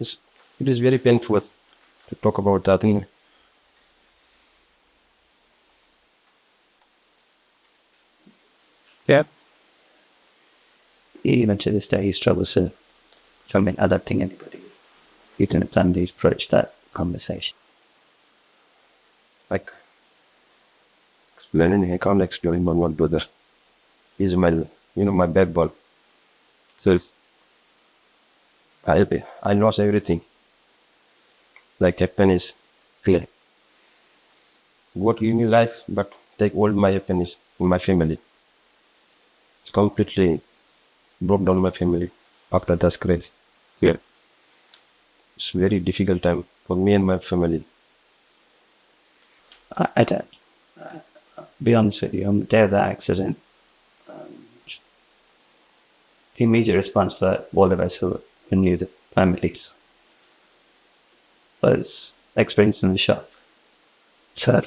It's, it is very painful to talk about that thing. Yeah. Even to this day, he struggles to from adapting anybody. You can family approach that conversation. Like explaining, I can't explain one brother. He's my backbone. So I lost everything. Like happiness, fear. God give me life, but take all my happiness in my family. It's completely broke down my family after that crash. Fear. It's very difficult time for me and my family. I don't. Be honest with you, on the day of that accident, the immediate response for all of us who knew the families was experiencing the shock. So,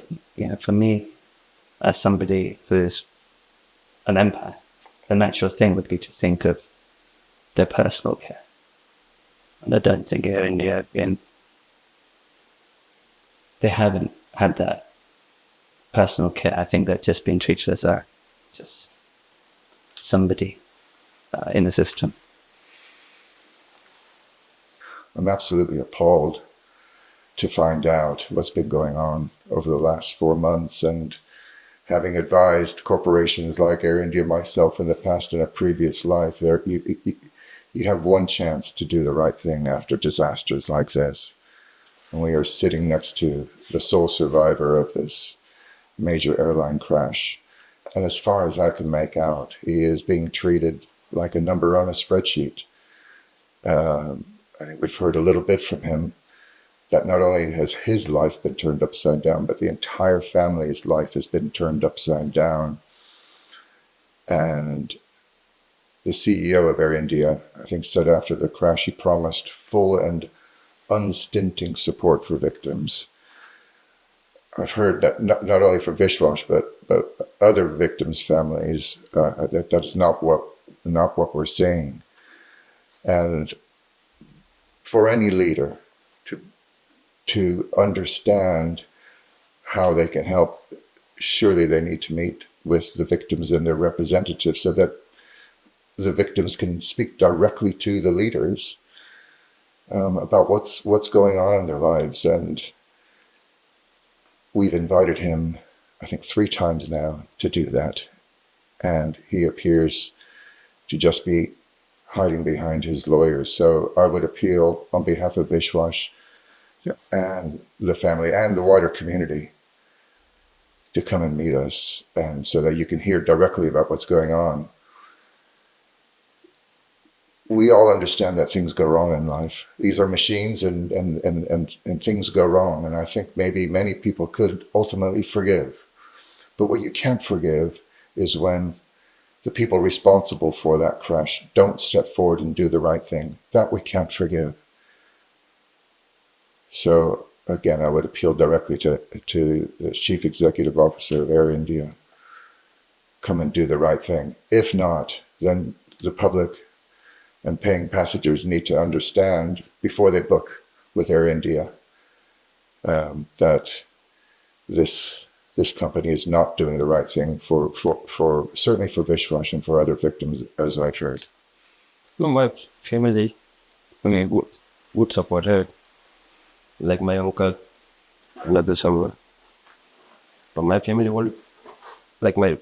for me, as somebody who's an empath, the natural thing would be to think of their personal care. And I don't think here in India, they haven't had that personal care. I think they've just been treated as just somebody in the system. I'm absolutely appalled to find out what's been going on over the last 4 months, and having advised corporations like Air India, myself in the past in a previous life, you have one chance to do the right thing after disasters like this. And we are sitting next to the sole survivor of this major airline crash. And as far as I can make out, he is being treated like a number on a spreadsheet. I think we've heard a little bit from him that not only has his life been turned upside down, but the entire family's life has been turned upside down. And the CEO of Air India, I think, said after the crash, he promised full and unstinting support for victims. I've heard that not only for Vishwash, but other victims' families, that's not what we're seeing. And for any leader to understand how they can help, surely they need to meet with the victims and their representatives so that the victims can speak directly to the leaders about what's going on in their lives. And we've invited him, I think, 3 times now to do that. And he appears to just be hiding behind his lawyers. So I would appeal on behalf of Vishwash and the family and the wider community to come and meet us, and so that you can hear directly about what's going on. We all understand that things go wrong in life. These are machines, and things go wrong. And I think maybe many people could ultimately forgive. But what you can't forgive is when the people responsible for that crash don't step forward and do the right thing. That we can't forgive. So again, I would appeal directly to the Chief Executive Officer of Air India. Come and do the right thing. If not, then the public and paying passengers need to understand before they book with Air India that this company is not doing the right thing for certainly for Vishwash and for other victims as I've heard. So my family, would support her. Like my uncle, another someone. But my family all, like my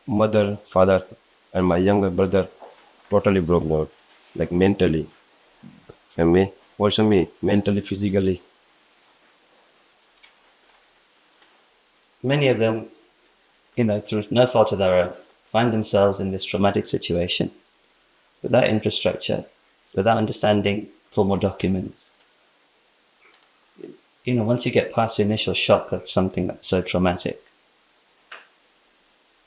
mother, father, and my younger brother, totally broke down, like mentally. And me, also me, mentally, physically. Many of them, through no fault of their own, find themselves in this traumatic situation without infrastructure, without understanding formal documents. Once you get past the initial shock of something that's so traumatic,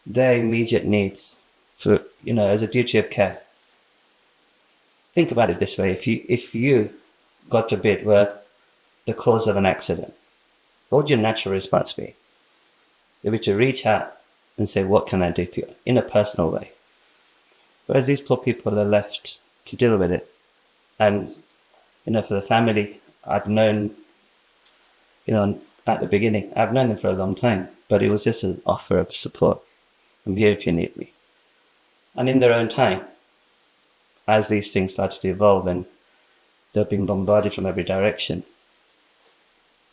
their immediate needs for, as a duty of care. Think about it this way. If you, God forbid, were the cause of an accident, what would your natural response be? It would be to reach out and say, what can I do for you? In a personal way. Whereas these poor people are left to deal with it. And For the family, I've known, at the beginning, I've known them for a long time, but it was just an offer of support. I'm here if you need me. And in their own time, as these things started to evolve and they're being bombarded from every direction,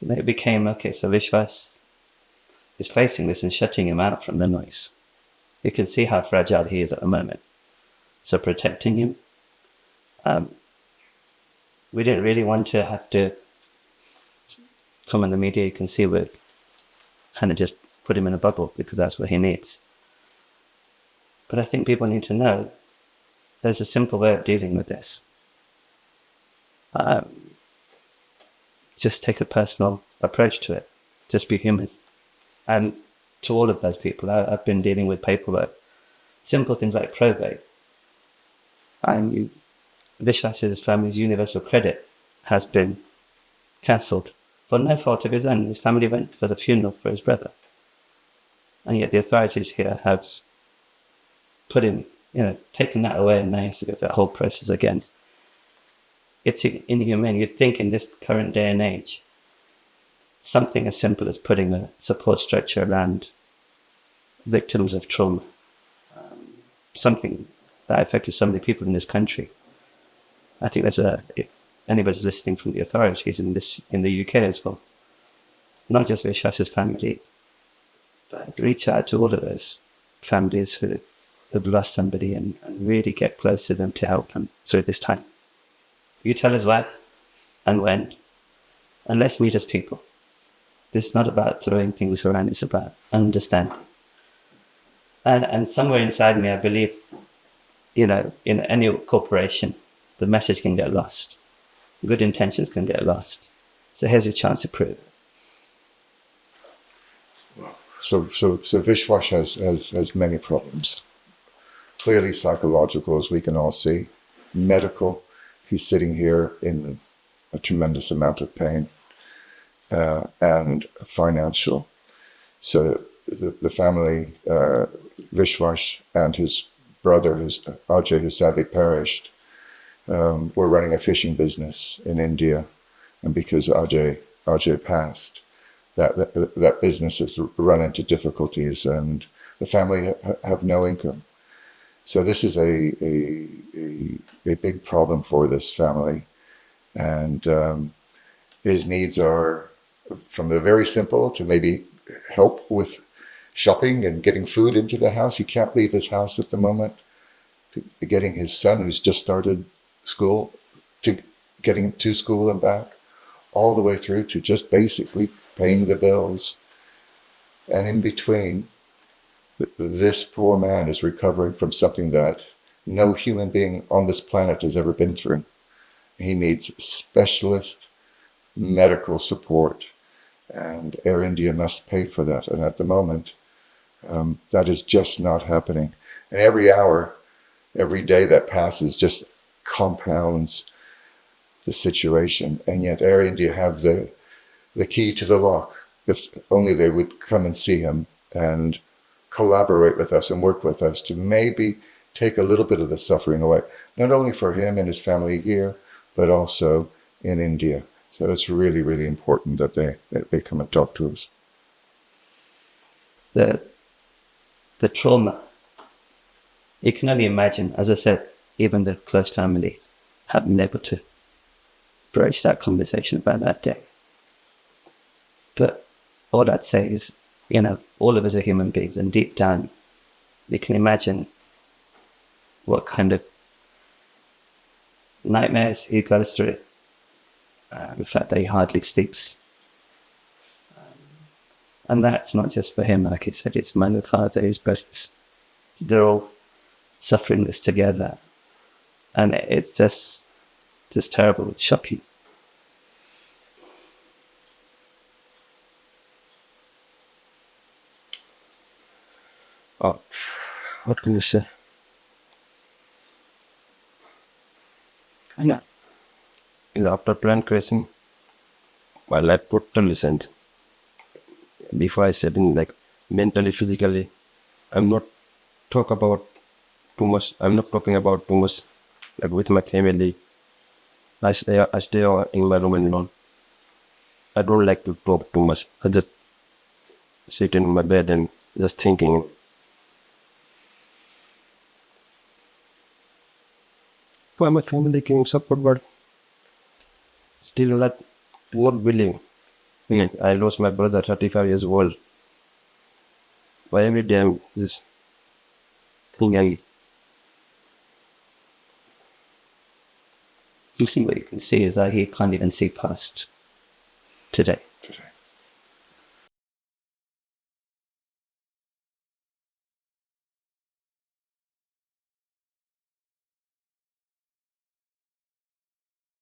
it became, okay, so Vishwas is facing this and shutting him out from the noise. You can see how fragile he is at the moment. So protecting him, we didn't really want to have to come in the media. You can see we're kind of just put him in a bubble because that's what he needs. But I think people need to know there's a simple way of dealing with this. Just take a personal approach to it. Just be human. And to all of those people, I've been dealing with paperwork, simple things like probate. And Vishwas's family's universal credit has been cancelled for no fault of his own. His family went for the funeral for his brother. And yet the authorities here have put him, taken that away, and now he has to go through that whole process again. It's inhumane. You'd think in this current day and age, something as simple as putting a support structure around victims of trauma, something that affected so many people in this country. I think if anybody's listening from the authorities in the UK as well, not just Vishwas's family, but reach out to all of those families who have lost somebody and really get close to them to help them through this time. You tell us why and when, and let's meet as people. This is not about throwing things around, it's about understanding. And somewhere inside me, I believe, in any corporation, the message can get lost. Good intentions can get lost. So here's your chance to prove it. So Vishwash has many problems. Clearly psychological, as we can all see. Medical. He's sitting here in a tremendous amount of pain. And financial. So the family, Vishwash and his brother, Ajay, who sadly perished, were running a fishing business in India. And because Ajay passed, that business has run into difficulties, and the family have no income. So this is a big problem for this family, and his needs are from the very simple to maybe help with shopping and getting food into the house. He can't leave his house at the moment. To getting his son, who's just started school, to getting to school and back, all the way through to just basically paying the bills. And in between, this poor man is recovering from something that no human being on this planet has ever been through. He needs specialist medical support, and Air India must pay for that. And at the moment, that is just not happening. And every hour, every day that passes just compounds the situation. And yet Air India have the key to the lock. If only they would come and see him and collaborate with us and work with us to maybe take a little bit of the suffering away, not only for him and his family here, but also in India. So it's really, really important that they come and talk to us. The trauma, you can only imagine, as I said, even the close families haven't been able to broach that conversation about that day. But all I'd say is, all of us are human beings, and deep down, you can imagine what kind of nightmares he goes through. The fact that he hardly sleeps. And that's not just for him, like I said, it's my father, his brothers. They're all suffering this together. And it's just terrible, it's shocking. Oh, what can you say? I know. After plane crashing, my life totally changed. Before I said, mentally, physically, I'm not talking about too much, with my family, I stay in my room alone. I don't like to talk too much. I just sit in my bed and just thinking. For my family giving support, but still not willing. Yes, I lost my brother 35 years old. But every day I'm just thinking, You see what you can see is that he can't even see past today.